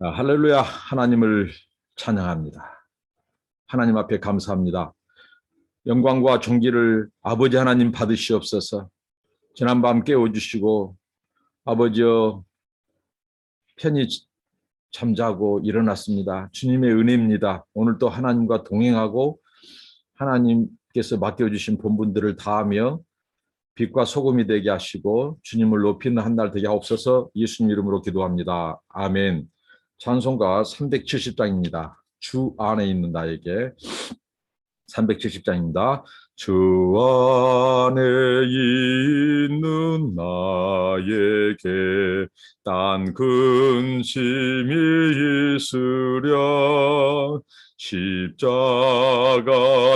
할렐루야. 하나님을 찬양합니다. 하나님 앞에 감사합니다. 영광과 존귀를 아버지 하나님 받으시옵소서. 지난밤 깨워주시고 아버지여 편히 잠자고 일어났습니다. 주님의 은혜입니다. 오늘도 하나님과 동행하고 하나님께서 맡겨주신 본분들을 다하며 빛과 소금이 되게 하시고 주님을 높이는 한 날 되게 하옵소서. 예수님 이름으로 기도합니다. 아멘. 찬송가 370장입니다. 주 안에 있는 나에게. 370장입니다. 주 안에 있는 나에게 딴 근심이 있으랴 십자가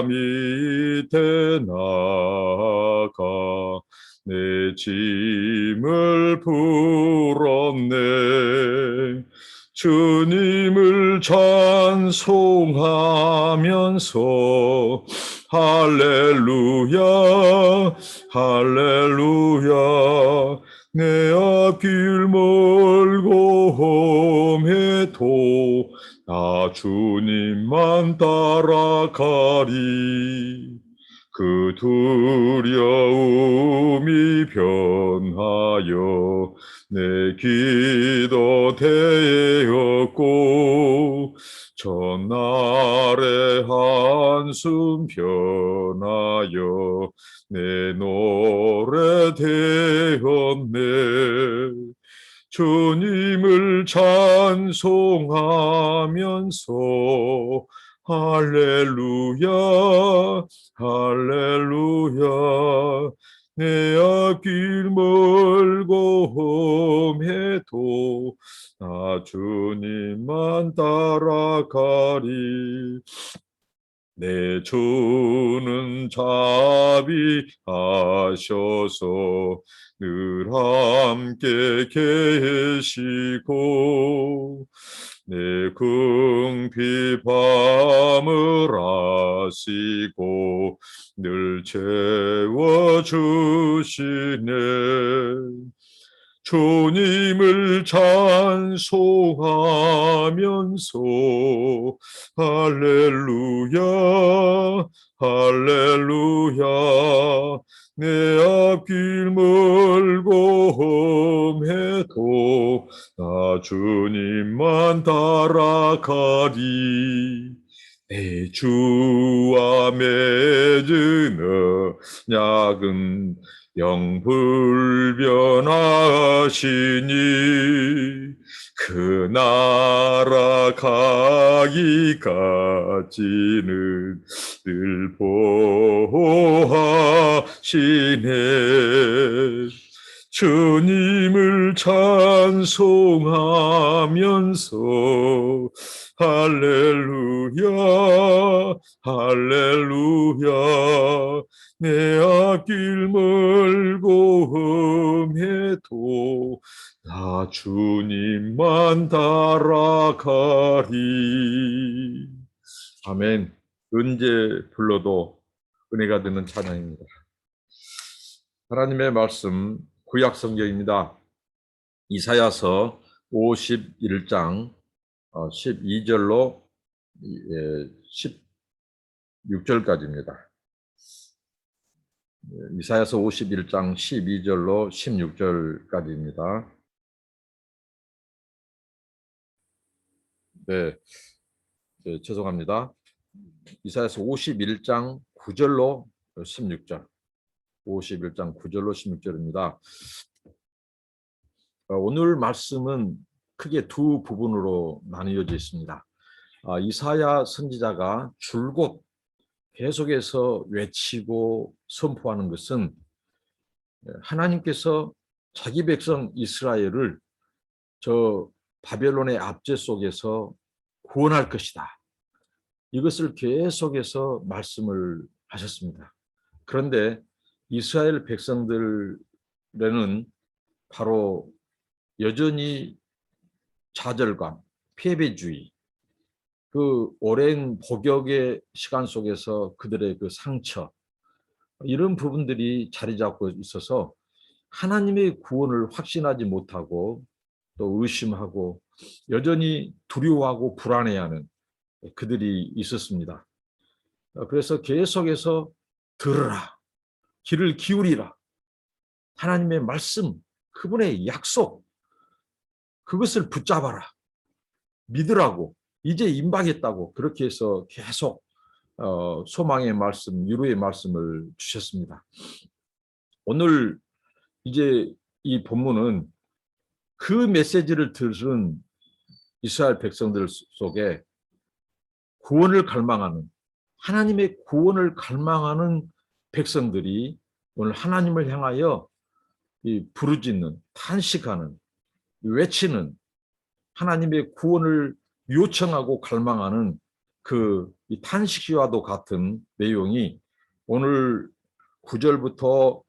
밑에 나가 내 짐을 풀었네. 주님을 찬송하면서 할렐루야 할렐루야 내 앞길 멀고 험해도 나 주님만 따라가리. 그 두려움이 변하여 내 기도 되었고 전날의 한숨 변하여 내 노래 되었네. 주님을 찬송하면서 할렐루야 할렐루야 내 앞길 멀고 험해도 나 주님만 따라가리. 내 주는 자비하셔서 늘 함께 계시고 내 궁핍함을 아시고 늘 채워주시네. 주님을 찬송하면서 할렐루야 할렐루야 내 앞길 멀고 험해도 나 주님만 따라가리. 내 주와 맺은 언약은 영불변하시니 그 나라 가기까지는 늘 보호하시네. 주님을 찬송하면서 할렐루야 할렐루야 내 앞길 멀고 험해도 나 주님만 따라가리. 아멘. 언제 불러도 은혜가 되는 찬양입니다. 하나님의 말씀 구약 성경입니다. 이사야서 51장 12절로 16절까지입니다. 이사야서 51장 12절로 16절까지입니다. 네, 죄송합니다. 이사야서 51장 9절로 16절. 51장 9절로 16절입니다. 오늘 말씀은 크게 두 부분으로 나뉘어져 있습니다. 이사야 선지자가 줄곧 계속해서 외치고 선포하는 것은 하나님께서 자기 백성 이스라엘을 저 바벨론의 압제 속에서 구원할 것이다. 이것을 계속해서 말씀을 하셨습니다. 그런데 이스라엘 백성들에는 바로 여전히 좌절감, 패배주의, 그 오랜 복역의 시간 속에서 그들의 그 상처, 이런 부분들이 자리 잡고 있어서 하나님의 구원을 확신하지 못하고 또 의심하고 여전히 두려워하고 불안해하는 그들이 있었습니다. 그래서 계속해서 들으라, 귀를 기울이라, 하나님의 말씀, 그분의 약속, 그것을 붙잡아라, 믿으라고, 이제 임박했다고 그렇게 해서 계속 소망의 말씀, 위로의 말씀을 주셨습니다. 오늘 이제 이 본문은 그 메시지를 들은 이스라엘 백성들 속에 구원을 갈망하는, 하나님의 구원을 갈망하는 백성들이 오늘 하나님을 향하여 부르짖는, 탄식하는, 외치는, 하나님의 구원을 요청하고 갈망하는 그 탄식시와도 같은 내용이 오늘 9절부터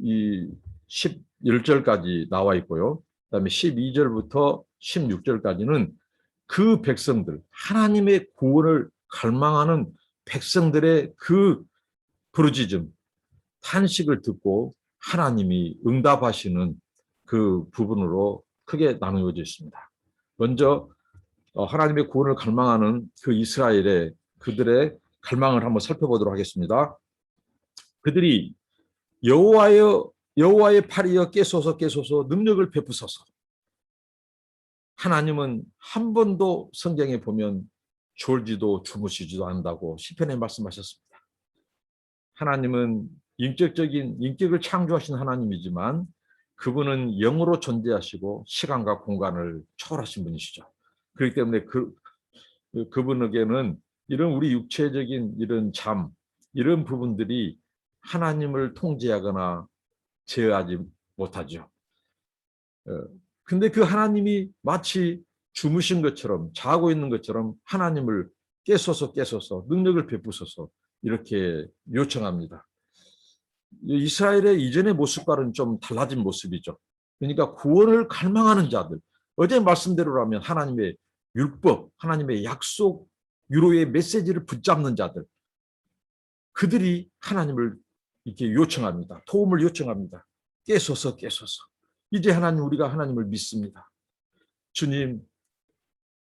이 11절까지 나와 있고요. 그다음에 12절부터 16절까지는 그 백성들, 하나님의 구원을 갈망하는 백성들의 그 부르짖음, 탄식을 듣고 하나님이 응답하시는 그 부분으로 크게 나누어져 있습니다. 먼저 하나님의 구원을 갈망하는 그 이스라엘의 그들의 갈망을 한번 살펴보도록 하겠습니다. 그들이 여호와의 팔이여 깨소서 깨소서 능력을 베푸소서. 하나님은 한 번도 성경에 보면 졸지도 주무시지도 않는다고 시편에 말씀하셨습니다. 하나님은 인격을 창조하신 하나님이지만 그분은 영으로 존재하시고 시간과 공간을 초월하신 분이시죠. 그렇기 때문에 그분에게는 이런 우리 육체적인 이런 이런 부분들이 하나님을 통제하거나 제어하지 못하죠. 근데 그 하나님이 마치 주무신 것처럼, 자고 있는 것처럼 하나님을 깨소서 능력을 베푸소서 이렇게 요청합니다. 이스라엘의 이전의 모습과는 좀 달라진 모습이죠. 그러니까 구원을 갈망하는 자들, 어제 말씀대로라면 하나님의 율법, 하나님의 약속, 위로의 메시지를 붙잡는 자들, 그들이 하나님을 이렇게 요청합니다. 도움을 요청합니다. 깨소서. 이제 우리가 하나님을 믿습니다. 주님,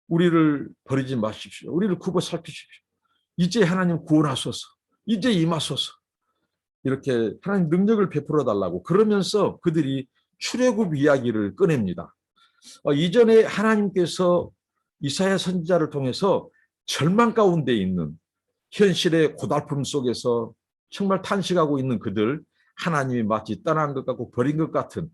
우리를 버리지 마십시오. 우리를 굽어 살피십시오. 이제 하나님 구원하소서. 이제 임하소서. 이렇게 하나님 능력을 베풀어 달라고 그러면서 그들이 출애굽 이야기를 꺼냅니다. 이전에 하나님께서 이사야 선지자를 통해서 절망 가운데 있는 현실의 고달픔 속에서 정말 탄식하고 있는 그들, 하나님이 마치 떠난 것 같고 버린 것 같은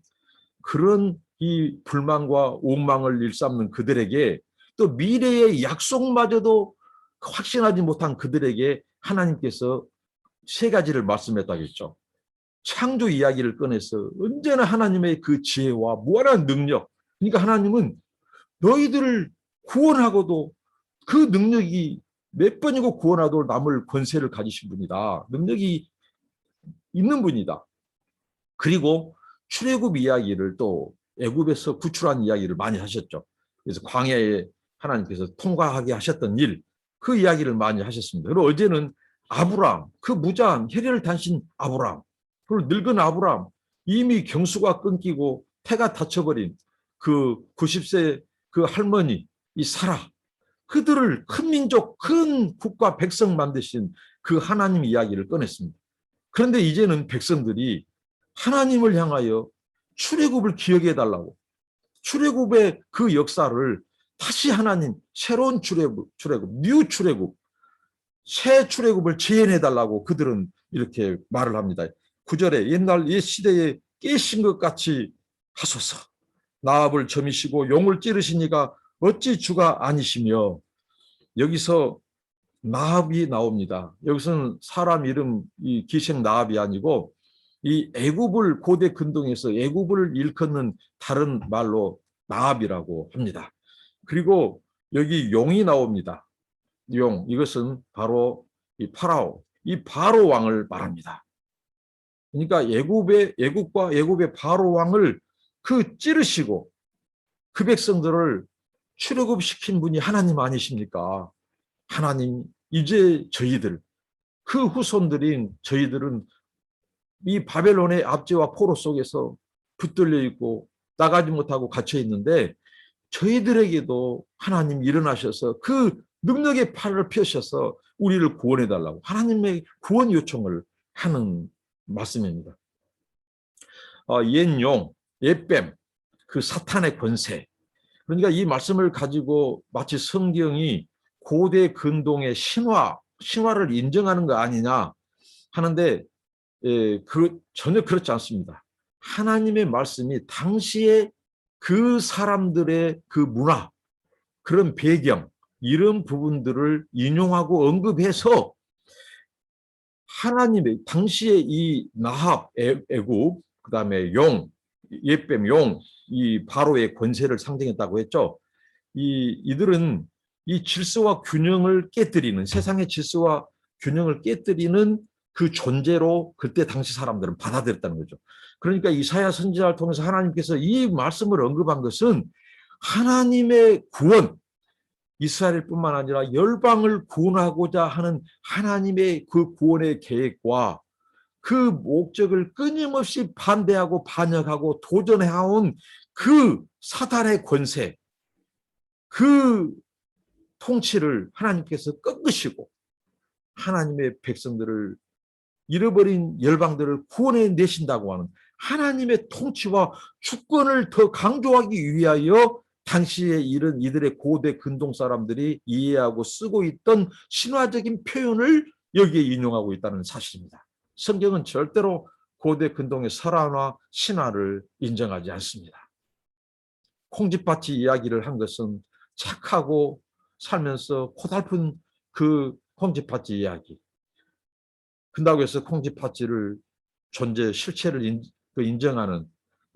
그런 이 불만과 옥망을 일삼는 그들에게, 또 미래의 약속마저도 확신하지 못한 그들에게 하나님께서 세 가지를 말씀했다겠죠. 창조 이야기를 꺼내서 언제나 하나님의 그 지혜와 무한한 능력, 그러니까 하나님은 너희들을 구원하고도 그 능력이 몇 번이고 구원하도록 남을 권세를 가지신 분이다. 능력이 있는 분이다. 그리고 출애굽 이야기를 또 애굽에서 구출한 이야기를 많이 하셨죠. 그래서 광야에 하나님께서 통과하게 하셨던 일, 그 이야기를 많이 하셨습니다. 그리고 어제는 아브람, 그 무자한 혈혈 단신 아브람, 그리고 늙은 아브람, 이미 경수가 끊기고 태가 닫혀버린 그 90세 그 할머니 이 사라, 그들을 큰 민족, 큰 국가 백성 만드신 그 하나님 이야기를 꺼냈습니다. 그런데 이제는 백성들이 하나님을 향하여 출애굽을 기억해 달라고, 출애굽의 그 역사를 다시 하나님 새로운 출애굽, 뉴 출애굽, 새 출애굽을 재현해 달라고 그들은 이렇게 말을 합니다. 9절에 옛날 옛 시대에 깨신 것 같이 하소서. 나합을 점이시고 용을 찌르시니가 어찌 주가 아니시며. 여기서 나합이 나옵니다. 여기서는 사람 이름 이 기생 나합이 아니고 이 애굽을 고대 근동에서 애굽을 일컫는 다른 말로 나합이라고 합니다. 그리고 여기 용이 나옵니다. 용, 이것은 바로 이 파라오, 이 바로 왕을 말합니다. 그러니까 애굽과 애굽의 바로 왕을 그 찌르시고 그 백성들을 출애굽시킨 분이 하나님 아니십니까? 하나님, 이제 저희들, 그 후손들인 저희들은 이 바벨론의 압제와 포로 속에서 붙들려 있고 나가지 못하고 갇혀 있는데 저희들에게도 하나님 일어나셔서 그 능력의 팔을 펴셔서 우리를 구원해 달라고 하나님의 구원 요청을 하는 말씀입니다. 옛 용, 옛뱀, 그 사탄의 권세. 그러니까 이 말씀을 가지고 마치 성경이 고대 근동의 신화를 인정하는 거 아니냐 하는데 전혀 그렇지 않습니다. 하나님의 말씀이 당시에 그 사람들의 그 문화, 그런 배경, 이런 부분들을 인용하고 언급해서 하나님의 당시에 이 나합, 애굽, 그 다음에 옛뱀 용, 이 바로의 권세를 상징했다고 했죠. 이들은 이 질서와 균형을 깨뜨리는, 세상의 질서와 균형을 깨뜨리는 그 존재로 그때 당시 사람들은 받아들였다는 거죠. 그러니까 이사야 선지자를 통해서 하나님께서 이 말씀을 언급한 것은 하나님의 구원, 이스라엘뿐만 아니라 열방을 구원하고자 하는 하나님의 그 구원의 계획과 그 목적을 끊임없이 반대하고 반역하고 도전해온 그 사단의 권세, 그 통치를 하나님께서 꺾으시고 하나님의 백성들을, 잃어버린 열방들을 구원해 내신다고 하는 하나님의 통치와 주권을 더 강조하기 위하여 당시에 이런 이들의 고대 근동 사람들이 이해하고 쓰고 있던 신화적인 표현을 여기에 인용하고 있다는 사실입니다. 성경은 절대로 고대 근동의 설화나 신화를 인정하지 않습니다. 콩쥐밭이 이야기를 한 것은 착하고 살면서 고달픈 그 콩쥐밭이 이야기. 그렇다고 해서 콩쥐팥쥐를 존재 실체를 인정하는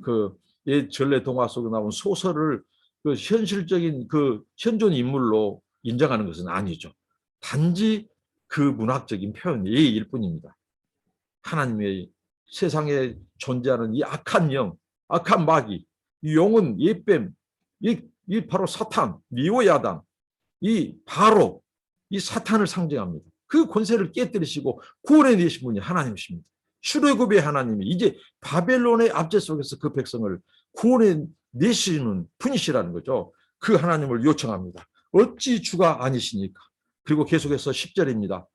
그 옛 전래 동화 속에 나온 소설을 그 현실적인 그 현존 인물로 인정하는 것은 아니죠. 단지 그 문학적인 표현일 뿐입니다. 하나님의 세상에 존재하는 이 악한 영, 악한 마귀, 이 용은 옛뱀, 이 바로 사탄, 니오야단, 이 바로 이 사탄을 상징합니다. 그 권세를 깨뜨리시고 구원해 내신 분이 하나님이십니다. 출애굽의 하나님이 이제 바벨론의 압제 속에서 그 백성을 구원해 내시는 분이시라는 거죠. 그 하나님을 요청합니다. 어찌 주가 아니시니까. 그리고 계속해서 10절입니다.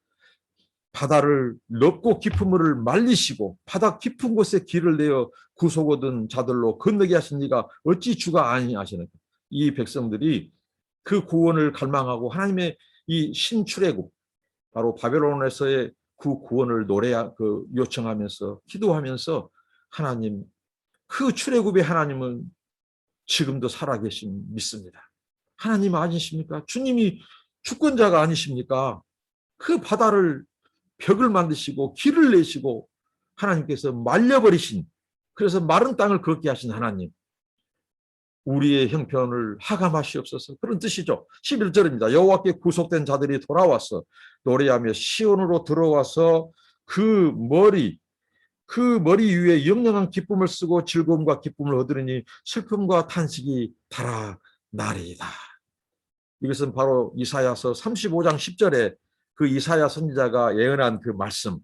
바다를 넓고 깊은 물을 말리시고 바다 깊은 곳에 길을 내어 구속 얻은 자들로 건너게 하신 이가 어찌 주가 아니하시니까. 이 백성들이 그 구원을 갈망하고 하나님의 이 신출애굽, 바로 바벨론에서의 그 구원을 요청하면서 기도하면서 하나님, 그 출애굽의 하나님은 지금도 살아계신 믿습니다. 하나님 아니십니까? 주님이 주권자가 아니십니까? 그 바다를 벽을 만드시고 길을 내시고 하나님께서 말려버리신, 그래서 마른 땅을 걷게 하신 하나님, 우리의 형편을 하감하시옵소서, 그런 뜻이죠. 11절입니다. 여호와께 구속된 자들이 돌아와서 노래하며 시온으로 들어와서 그 머리 위에 영영한 기쁨을 쓰고 즐거움과 기쁨을 얻으리니 슬픔과 탄식이 달아나리이다. 이것은 바로 이사야서 35장 10절에 그 이사야 선지자가 예언한 그 말씀,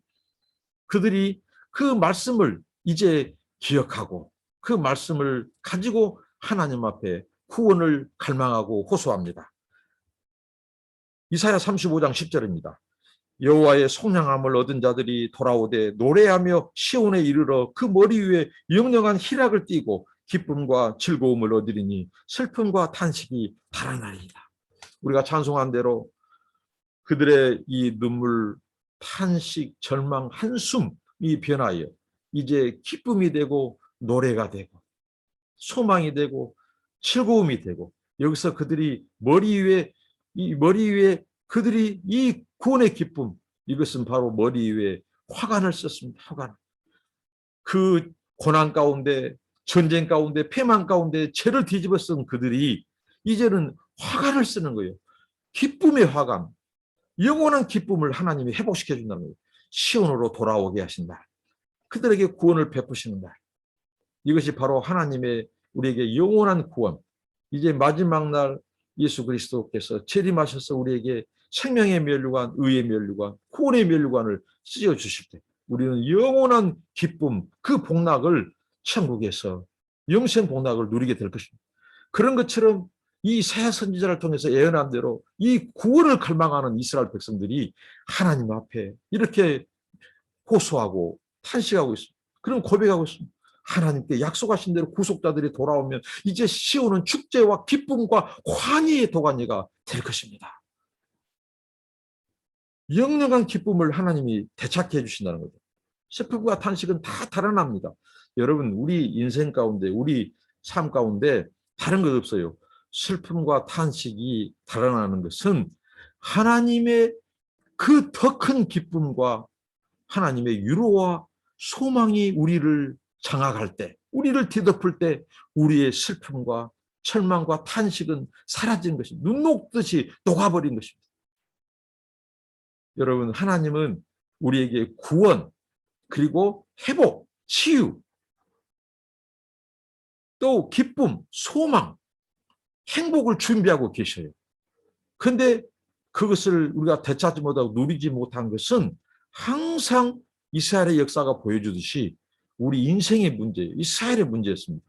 그들이 그 말씀을 이제 기억하고 그 말씀을 가지고 하나님 앞에 구원을 갈망하고 호소합니다. 이사야 35장 10절입니다. 여호와의 속량함을 얻은 자들이 돌아오되 노래하며 시온에 이르러 그 머리 위에 영영한 희락을 띠고 기쁨과 즐거움을 얻으리니 슬픔과 탄식이 달아나리이다. 우리가 찬송한 대로 그들의 이 눈물, 탄식, 절망, 한숨이 변하여 이제 기쁨이 되고 노래가 되고 소망이 되고 즐거움이 되고, 여기서 그들이 머리 위에 그들이 이 구원의 기쁨, 이것은 바로 머리 위에 화관을 썼습니다. 화관. 그 고난 가운데, 전쟁 가운데, 패망 가운데 죄를 뒤집어 쓴 그들이 이제는 화관을 쓰는 거예요. 기쁨의 화관, 영원한 기쁨을 하나님이 회복시켜 준다는 거예요. 시온으로 돌아오게 하신다. 그들에게 구원을 베푸시는 날. 이것이 바로 하나님의 우리에게 영원한 구원, 이제 마지막 날 예수 그리스도께서 재림하셔서 우리에게 생명의 면류관, 의의 면류관, 구원의 면류관을 씌워주실 때 우리는 영원한 기쁨, 그 복락을 천국에서 영생 복락을 누리게 될 것입니다. 그런 것처럼 이 이사야 선지자를 통해서 예언한 대로 이 구원을 갈망하는 이스라엘 백성들이 하나님 앞에 이렇게 호소하고 탄식하고 있습니다. 그럼 고백하고 있습니다. 하나님께 약속하신 대로 구속자들이 돌아오면 이제 시온은 축제와 기쁨과 환희의 도가니가 될 것입니다. 영영한 기쁨을 하나님이 되찾게 해주신다는 거죠. 슬픔과 탄식은 다 달아납니다. 여러분, 우리 인생 가운데, 우리 삶 가운데 다른 것 없어요. 슬픔과 탄식이 달아나는 것은 하나님의 그 더 큰 기쁨과 하나님의 위로와 소망이 우리를 장악할 때, 우리를 뒤덮을 때 우리의 슬픔과 절망과 탄식은 사라진 것입니다. 눈 녹듯이 녹아버린 것입니다. 여러분, 하나님은 우리에게 구원, 그리고 회복, 치유, 또 기쁨, 소망, 행복을 준비하고 계셔요. 그런데 그것을 우리가 되찾지 못하고 누리지 못한 것은 항상 이스라엘의 역사가 보여주듯이 우리 인생의 문제예요. 이스라엘의 문제였습니다.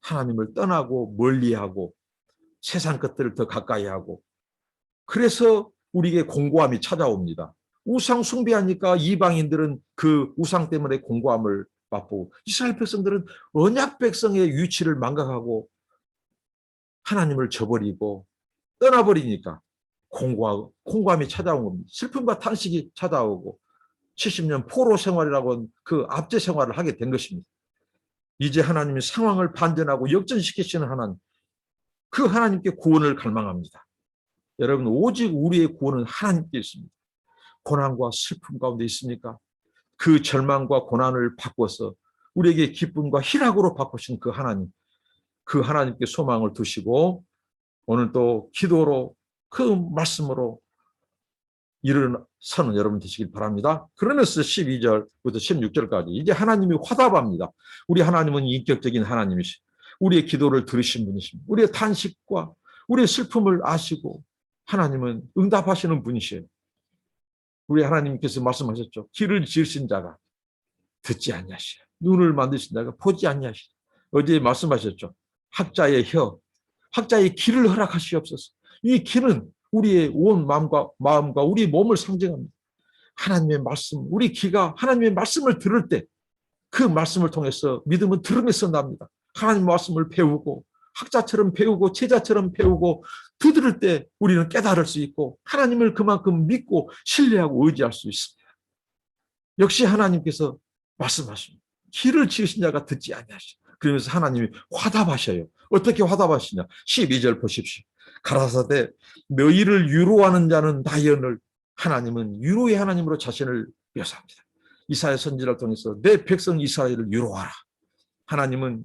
하나님을 떠나고 멀리하고 세상 것들을 더 가까이 하고, 그래서 우리에게 공고함이 찾아옵니다. 우상 숭배하니까 이방인들은 그 우상 때문에 공고함을 맛보고, 이스라엘 백성들은 언약 백성의 위치를 망각하고 하나님을 저버리고 떠나버리니까 공고함이 찾아온 겁니다. 슬픔과 탄식이 찾아오고 70년 포로 생활이라고 하는 그 압제 생활을 하게 된 것입니다. 이제 하나님이 상황을 반전하고 역전시키시는 하나님, 그 하나님께 구원을 갈망합니다. 여러분, 오직 우리의 구원은 하나님께 있습니다. 고난과 슬픔 가운데 있습니까? 그 절망과 고난을 바꿔서 우리에게 기쁨과 희락으로 바꾸신 그 하나님, 그 하나님께 소망을 두시고 오늘 또 기도로 그 말씀으로 일어서는 여러분 되시길 바랍니다. 그러면서 12절부터 16절까지 이제 하나님이 화답합니다. 우리 하나님은 인격적인 하나님이시, 우리의 기도를 들으신 분이십니다. 우리의 탄식과 우리의 슬픔을 아시고 하나님은 응답하시는 분이시에요. 우리 하나님께서 말씀하셨죠. 길을 지으신 자가 듣지 아니하시라, 눈을 만드신 자가 보지 아니하시라. 어제 말씀하셨죠. 학자의 혀, 학자의 길을 허락하시옵소서. 이 길은 우리의 온 마음과 우리 몸을 상징합니다. 하나님의 말씀, 우리 귀가 하나님의 말씀을 들을 때 그 말씀을 통해서 믿음은 들음에서 납니다. 하나님의 말씀을 배우고 학자처럼 배우고 제자처럼 배우고 두드릴 때 우리는 깨달을 수 있고 하나님을 그만큼 믿고 신뢰하고 의지할 수 있습니다. 역시 하나님께서 말씀하십니다. 길을 지으신 자가 듣지 아니하시오. 그러면서 하나님이 화답하셔요. 어떻게 화답하시냐? 12절 보십시오. 가라사대 너희를 위로하는 자는 나연을, 하나님은 위로의 하나님으로 자신을 묘사합니다. 이사야 선지자를 통해서 내 백성 이스라엘을 위로하라. 하나님은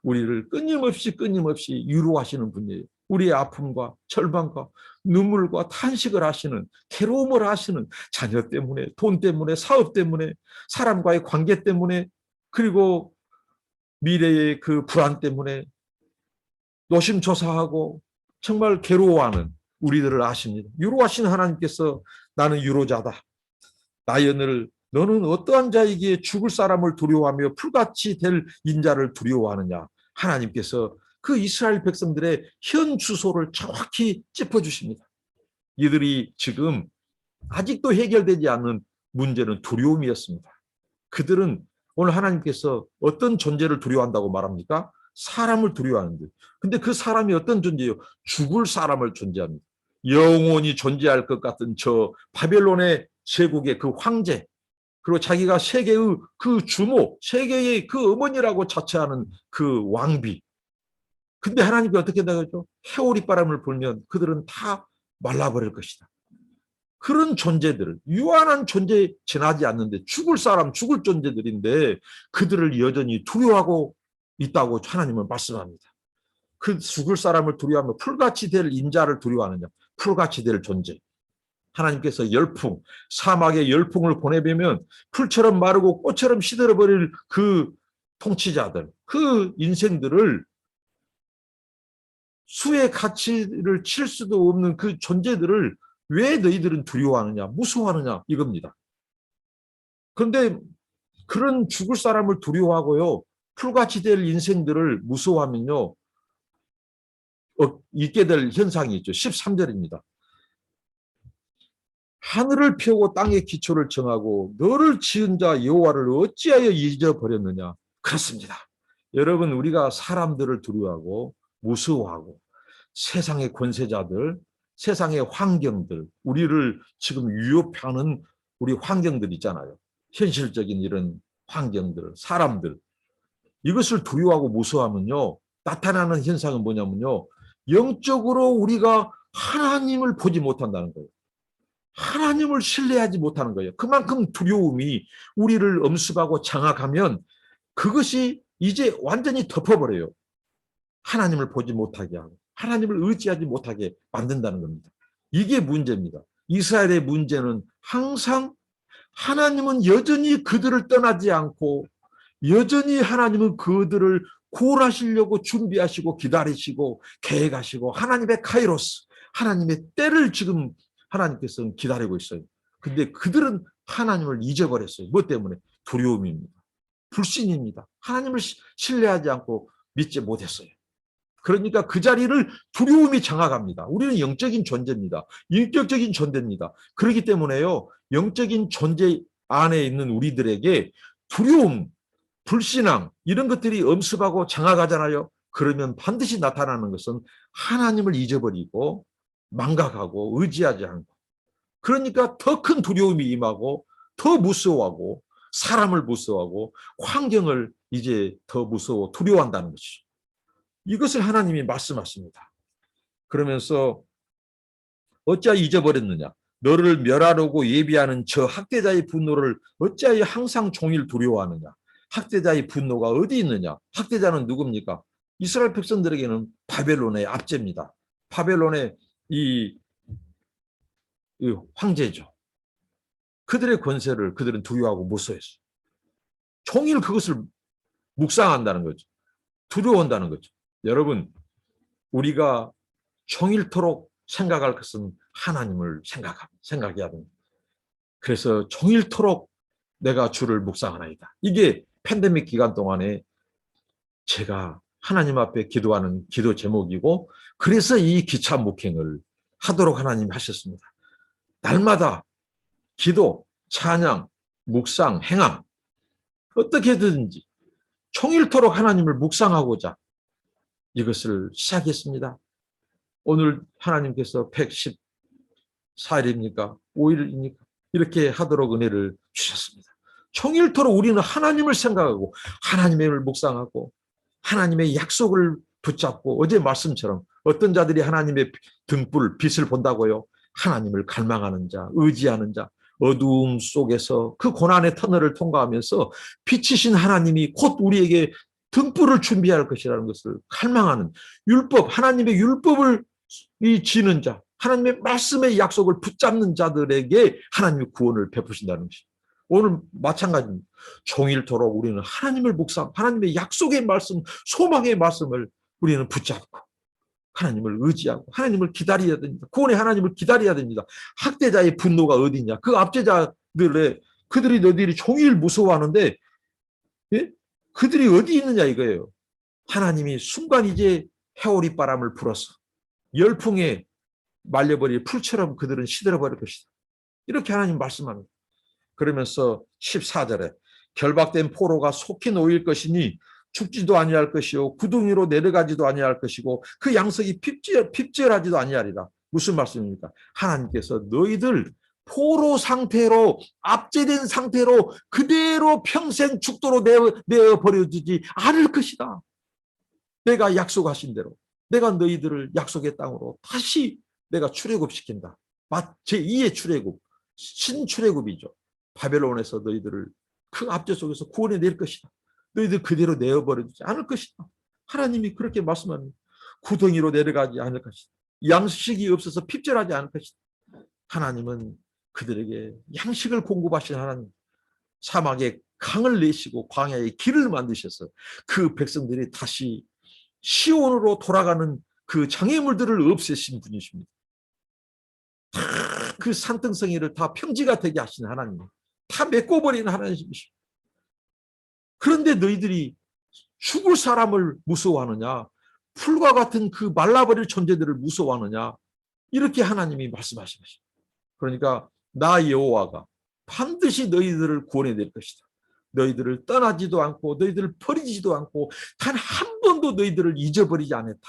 우리를 끊임없이 위로하시는 분이에요. 우리의 아픔과 절망과 눈물과 탄식을 하시는, 괴로움을 하시는, 자녀 때문에, 돈 때문에, 사업 때문에, 사람과의 관계 때문에, 그리고 미래의 그 불안 때문에 노심초사하고 정말 괴로워하는 우리들을 아십니다. 위로하시는 하나님께서 나는 위로자다. 나연을, 너는 어떠한 자이기에 죽을 사람을 두려워하며 풀같이 될 인자를 두려워하느냐. 하나님께서 그 이스라엘 백성들의 현 주소를 정확히 짚어주십니다. 이들이 지금 아직도 해결되지 않는 문제는 두려움이었습니다. 그들은 오늘 하나님께서 어떤 존재를 두려워한다고 말합니까? 사람을 두려워하는데, 근데 그 사람이 어떤 존재예요? 죽을 사람을 존재합니다. 영원히 존재할 것 같은 저 바벨론의 제국의 그 황제, 그리고 자기가 세계의 그 주모, 세계의 그 어머니라고 자처하는 그 왕비. 근데 하나님이 어떻게 나가죠? 해오리 바람을 불면 그들은 다 말라버릴 것이다. 그런 존재들을, 유한한 존재 지나지 않는데 죽을 사람, 죽을 존재들인데 그들을 여전히 두려워하고 있다고 하나님은 말씀합니다. 그 죽을 사람을 두려워하며 풀같이 될 인자를 두려워하느냐. 풀같이 될 존재. 하나님께서 열풍, 사막에 열풍을 보내면 풀처럼 마르고 꽃처럼 시들어버릴 그 통치자들, 그 인생들을 수의 가치를 칠 수도 없는 그 존재들을 왜 너희들은 두려워하느냐, 무서워하느냐, 이겁니다. 그런데 그런 죽을 사람을 두려워하고요, 풀같이 될 인생들을 무서워하면요, 있게 될 현상이 있죠. 13절입니다. 하늘을 펴고 땅의 기초를 정하고 너를 지은 자 여호와를 어찌하여 잊어버렸느냐. 그렇습니다. 여러분, 우리가 사람들을 두려워하고 무서워하고 세상의 권세자들, 세상의 환경들, 우리를 지금 위협하는 우리 환경들 있잖아요. 현실적인 이런 환경들, 사람들, 이것을 두려워하고 무서워하면요, 나타나는 현상은 뭐냐면요, 영적으로 우리가 하나님을 보지 못한다는 거예요. 하나님을 신뢰하지 못하는 거예요. 그만큼 두려움이 우리를 엄습하고 장악하면 그것이 이제 완전히 덮어버려요. 하나님을 보지 못하게 하고 하나님을 의지하지 못하게 만든다는 겁니다. 이게 문제입니다. 이스라엘의 문제는 항상 하나님은 여전히 그들을 떠나지 않고 여전히 하나님은 그들을 구원하시려고 준비하시고 기다리시고 계획하시고 하나님의 카이로스, 하나님의 때를 지금 하나님께서는 기다리고 있어요. 근데 그들은 하나님을 잊어버렸어요. 뭐 때문에? 두려움입니다. 불신입니다. 하나님을 신뢰하지 않고 믿지 못했어요. 그러니까 그 자리를 두려움이 장악합니다. 우리는 영적인 존재입니다. 인격적인 존재입니다. 그렇기 때문에요, 영적인 존재 안에 있는 우리들에게 두려움, 불신앙 이런 것들이 엄습하고 장악하잖아요. 그러면 반드시 나타나는 것은 하나님을 잊어버리고 망각하고 의지하지 않고, 그러니까 더 큰 두려움이 임하고 더 무서워하고 사람을 무서워하고 환경을 이제 더 무서워 두려워한다는 것이죠. 이것을 하나님이 말씀하십니다. 그러면서 어찌하여 잊어버렸느냐. 너를 멸하려고 예비하는 저 학대자의 분노를 어찌하여 항상 종일 두려워하느냐. 학대자의 분노가 어디 있느냐. 학대자는 누굽니까? 이스라엘 백성들에게는 바벨론의 압제입니다. 바벨론의 이 황제죠. 그들의 권세를 그들은 두려워하고 무서워했어요. 종일 그것을 묵상한다는 거죠. 두려워한다는 거죠. 여러분, 우리가 종일토록 생각할 것은 하나님을 생각해야 됩니다. 그래서 종일토록 내가 주를 묵상하나이다. 이게 팬데믹 기간 동안에 제가 하나님 앞에 기도하는 기도 제목이고, 그래서 이 기차 목행을 하도록 하나님이 하셨습니다. 날마다 기도, 찬양, 묵상, 행함, 어떻게든지 종일토록 하나님을 묵상하고자 이것을 시작했습니다. 오늘 하나님께서 114일입니까? 5일입니까? 이렇게 하도록 은혜를 주셨습니다. 종일토록 우리는 하나님을 생각하고 하나님을 묵상하고 하나님의 약속을 붙잡고, 어제 말씀처럼 어떤 자들이 하나님의 등불, 빛을 본다고요? 하나님을 갈망하는 자, 의지하는 자, 어두움 속에서 그 고난의 터널을 통과하면서 빛이신 하나님이 곧 우리에게 등불을 준비할 것이라는 것을 갈망하는, 율법, 하나님의 율법을 지는 자, 하나님의 말씀의 약속을 붙잡는 자들에게 하나님의 구원을 베푸신다는 것입니다. 오늘 마찬가지입니다. 종일토록 우리는 하나님을 묵상, 하나님의 약속의 말씀, 소망의 말씀을 우리는 붙잡고 하나님을 의지하고 하나님을 기다려야 됩니다. 구원의 하나님을 기다려야 됩니다. 학대자의 분노가 어디냐? 그 압제자들의, 그들이 너희들이 종일 무서워하는데, 예? 그들이 어디 있느냐 이거예요. 하나님이 순간 이제 해오리 바람을 불어서 열풍에 말려버릴 풀처럼 그들은 시들어버릴 것이다. 이렇게 하나님 말씀합니다. 그러면서 14절에 결박된 포로가 속히 놓일 것이니 죽지도 아니할 것이요 구덩이로 내려가지도 아니할 것이고 그 양석이 핍절하지도 아니하리라. 무슨 말씀입니까? 하나님께서 너희들 포로 상태로, 압제된 상태로 그대로 평생 죽도록 내어버려주지 않을 것이다. 내가 약속하신 대로 내가 너희들을 약속의 땅으로 다시 내가 출애굽시킨다. 제2의 출애굽, 신출애굽이죠. 바벨론에서 너희들을 그 압제 속에서 구원해 낼 것이다. 너희들 그대로 내어버려주지 않을 것이다. 하나님이 그렇게 말씀합니다. 구덩이로 내려가지 않을 것이다. 양식이 없어서 핍절하지 않을 것이다. 하나님은 그들에게 양식을 공급하신 하나님, 사막에 강을 내시고 광야에 길을 만드셔서 그 백성들이 다시 시온으로 돌아가는 그 장애물들을 없애신 분이십니다. 다 그 산등성이를 다 평지가 되게 하신 하나님, 다 메꿔버리는 하나님이십니다. 그런데 너희들이 죽을 사람을 무서워하느냐? 풀과 같은 그 말라버릴 존재들을 무서워하느냐? 이렇게 하나님이 말씀하시는 것입니다. 그러니까 나 여호와가 반드시 너희들을 구원해낼 것이다. 너희들을 떠나지도 않고 너희들을 버리지도 않고 단 한 번도 너희들을 잊어버리지 않았다.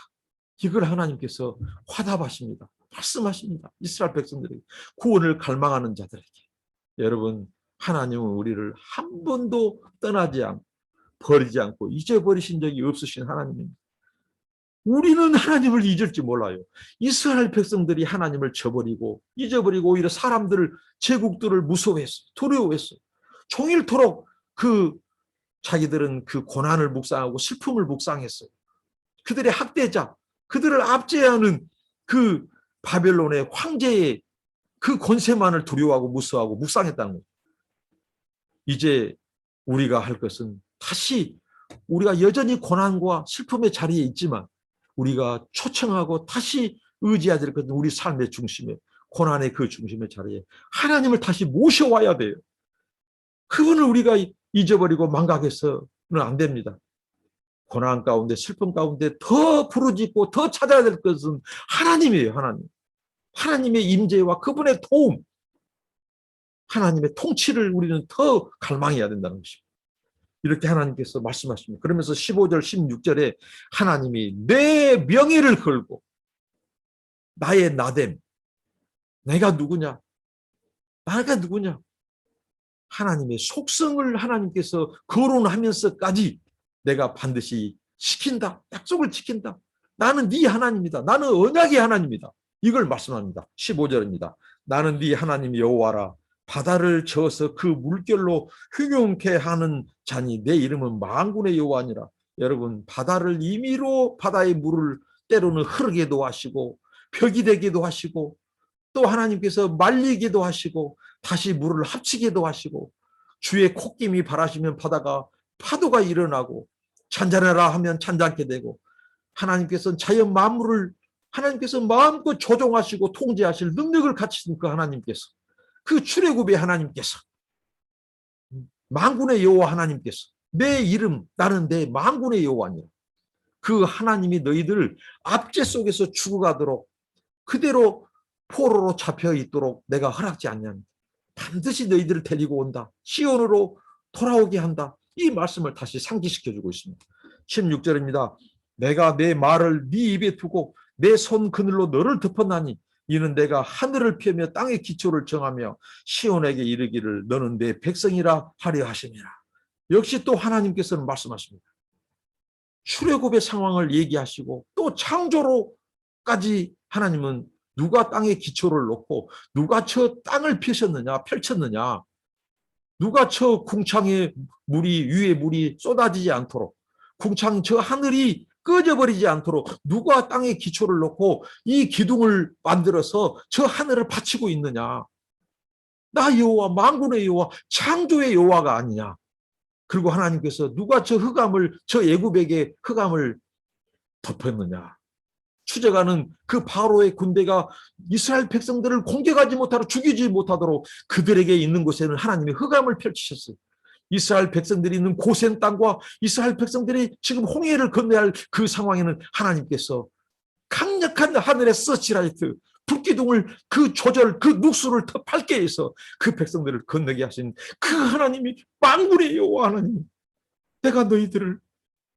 이걸 하나님께서 화답하십니다. 말씀하십니다. 이스라엘 백성들에게, 구원을 갈망하는 자들에게. 여러분, 하나님은 우리를 한 번도 떠나지 않고 버리지 않고 잊어버리신 적이 없으신 하나님입니다. 우리는 하나님을 잊을지 몰라요. 이스라엘 백성들이 하나님을 저버리고 잊어버리고 오히려 사람들을, 제국들을 무서워했어요. 두려워했어요. 종일토록 자기들은 그 고난을 묵상하고 슬픔을 묵상했어요. 그들의 학대자, 그들을 압제하는 그 바벨론의 황제의 그 권세만을 두려워하고 무서워하고 묵상했다는 거예요. 이제 우리가 할 것은 다시, 우리가 여전히 고난과 슬픔의 자리에 있지만 우리가 초청하고 다시 의지해야 될 것은 우리 삶의 중심에, 고난의 그 중심의 자리에 하나님을 다시 모셔와야 돼요. 그분을 우리가 잊어버리고 망각해서는 안 됩니다. 고난 가운데, 슬픔 가운데 더 부르짖고 더 찾아야 될 것은 하나님이에요. 하나님. 하나님의 임재와 그분의 도움, 하나님의 통치를 우리는 더 갈망해야 된다는 것입니다. 이렇게 하나님께서 말씀하십니다. 그러면서 15절, 16절에 하나님이 내 명예를 걸고 나의 나됨, 내가 누구냐? 나가 누구냐? 하나님의 속성을 하나님께서 거론하면서까지 내가 반드시 지킨다. 약속을 지킨다. 나는 네 하나님이다. 나는 언약의 하나님이다. 이걸 말씀합니다. 15절입니다. 나는 네 하나님 여호와라. 바다를 저어서 그 물결로 흉용케 하는 자니 내 이름은 만군의 여호와니라. 여러분, 바다를 임의로 바다의 물을 때로는 흐르게도 하시고 벽이 되기도 하시고 또 하나님께서 말리기도 하시고 다시 물을 합치기도 하시고 주의 콧김이 바라시면 바다가 파도가 일어나고 잔잔하라 하면 잔잔케 되고 하나님께서는 자연 만물을 하나님께서 마음껏 조종하시고 통제하실 능력을 갖추신 그 하나님께서, 그 출애굽의 하나님께서, 만군의 여호와 하나님께서 내 이름, 나는 내 만군의 여호와니라. 그 하나님이 너희들 압제 속에서 죽어가도록 그대로 포로로 잡혀 있도록 내가 허락지 않냐니 반드시 너희들을 데리고 온다. 시온으로 돌아오게 한다. 이 말씀을 다시 상기시켜주고 있습니다. 16절입니다. 내가 내 말을 네 입에 두고 내 손 그늘로 너를 덮었나니 이는 내가 하늘을 펴며 땅의 기초를 정하며 시온에게 이르기를 너는 내 백성이라 하려 하심이라. 역시 또 하나님께서는 말씀하십니다. 출애굽의 상황을 얘기하시고 또 창조로까지 하나님은 누가 땅에 기초를 놓고 누가 저 땅을 펼쳤느냐, 누가 저 궁창의 물이, 위에 물이 쏟아지지 않도록, 궁창 저 하늘이 꺼져버리지 않도록 누가 땅에 기초를 놓고 이 기둥을 만들어서 저 하늘을 받치고 있느냐. 나 여호와, 만군의 여호와, 창조의 여호와가 아니냐. 그리고 하나님께서 누가 저 흑암을, 저 애굽에게 흑암을 덮었느냐. 추적하는 그 바로의 군대가 이스라엘 백성들을 공격하지 못하도록, 죽이지 못하도록 그들에게 있는 곳에는 하나님이 흑암을 펼치셨어요. 이스라엘 백성들이 있는 고센 땅과 이스라엘 백성들이 지금 홍해를 건너야 할 그 상황에는 하나님께서 강력한 하늘의 서치라이트, 불기둥을, 그 조절, 그 눅수를 더 밝게 해서 그 백성들을 건너게 하신 그 하나님이 만군의 여호와 하나님, 내가 너희들을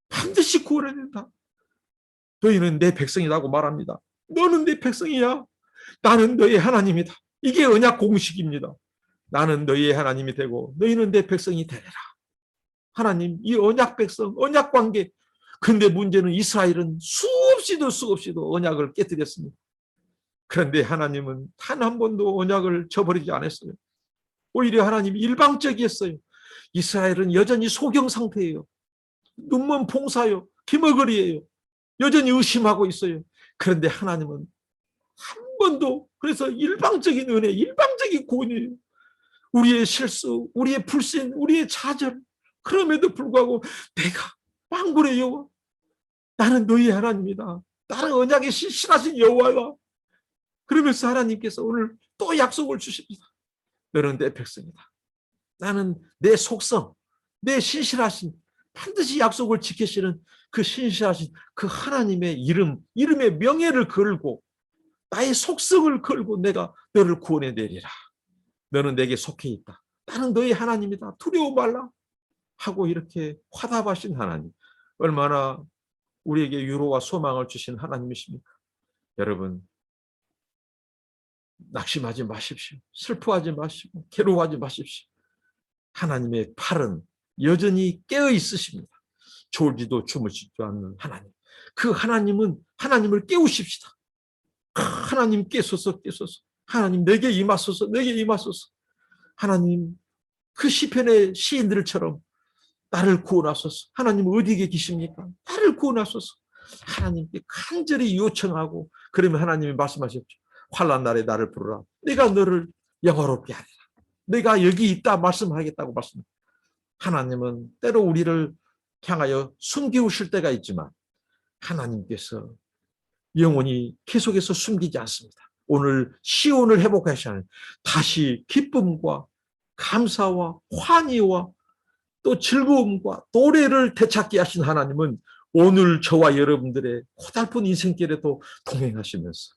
반드시 구원해낸다. 너희는 내 백성이라고 말합니다. 너는 내 백성이야. 나는 너의 하나님이다. 이게 언약 공식입니다. 나는 너희의 하나님이 되고 너희는 내 백성이 되리라. 하나님, 이 언약 백성, 언약 관계. 근데 문제는 이스라엘은 수없이도 언약을 깨뜨렸습니다. 그런데 하나님은 단 한 번도 언약을 저버리지 않았어요. 오히려 하나님이 일방적이었어요. 이스라엘은 여전히 소경 상태예요. 눈먼 봉사요. 기머거리예요. 여전히 의심하고 있어요. 그런데 하나님은 한 번도, 그래서 일방적인 은혜, 일방적인 구원이에요. 우리의 실수, 우리의 불신, 우리의 좌절, 그럼에도 불구하고 내가 만군의 여호와, 나는 너희 하나님이다. 나는 언약의 신실하신 여호와야. 그러면서 하나님께서 오늘 또 약속을 주십니다. 너는 내 백성이다. 나는 내 속성, 내 신실하신, 반드시 약속을 지키시는 그 신실하신 그 하나님의 이름의 명예를 걸고 나의 속성을 걸고 내가 너를 구원해 내리라. 너는 내게 속해 있다. 나는 너의 하나님이다. 두려워 말라. 하고 이렇게 화답하신 하나님. 얼마나 우리에게 위로와 소망을 주신 하나님이십니까? 여러분, 낙심하지 마십시오. 슬퍼하지 마시고 괴로워하지 마십시오. 하나님의 팔은 여전히 깨어 있으십니다. 졸지도 주무시지도 않는 하나님. 그 하나님을 깨우십시다. 하나님 깨소서. 하나님 내게 임하소서. 하나님 그 시편의 시인들처럼 나를 구원하소서. 하나님 어디에 계십니까? 나를 구원하소서. 하나님께 간절히 요청하고 그러면 하나님이 말씀하셨죠. 환난 날에 나를 부르라. 내가 너를 영화롭게 하리라. 내가 여기 있다 말씀하겠다고 말씀합니다. 하나님은 때로 우리를 향하여 숨기우실 때가 있지만 하나님께서 영원히 계속해서 숨기지 않습니다. 오늘 시온을 회복하셔야 하는 다시 기쁨과 감사와 환희와 또 즐거움과 노래를 되찾게 하신 하나님은 오늘 저와 여러분들의 고달픈 인생길에도 동행하시면서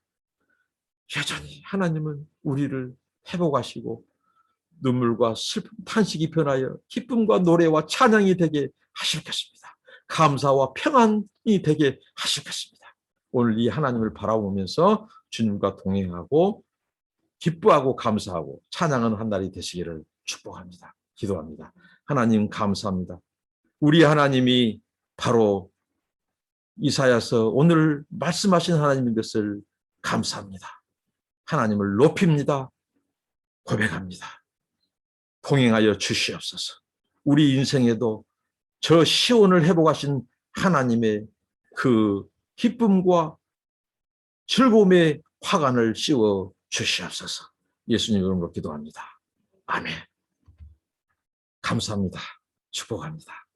여전히 하나님은 우리를 회복하시고 눈물과 슬픔, 탄식이 변하여 기쁨과 노래와 찬양이 되게 하실 것입니다. 감사와 평안이 되게 하실 것입니다. 오늘 이 하나님을 바라보면서 주님과 동행하고 기뻐하고 감사하고 찬양하는 한 날이 되시기를 축복합니다. 기도합니다. 하나님 감사합니다. 우리 하나님이 바로 이사야서 오늘 말씀하신 하나님인 것을 감사합니다. 하나님을 높입니다. 고백합니다. 동행하여 주시옵소서. 우리 인생에도 저 시온을 회복하신 하나님의 그 기쁨과 즐거움의 화관을 씌워 주시옵소서. 예수님 이름으로 기도합니다. 아멘. 감사합니다. 축복합니다.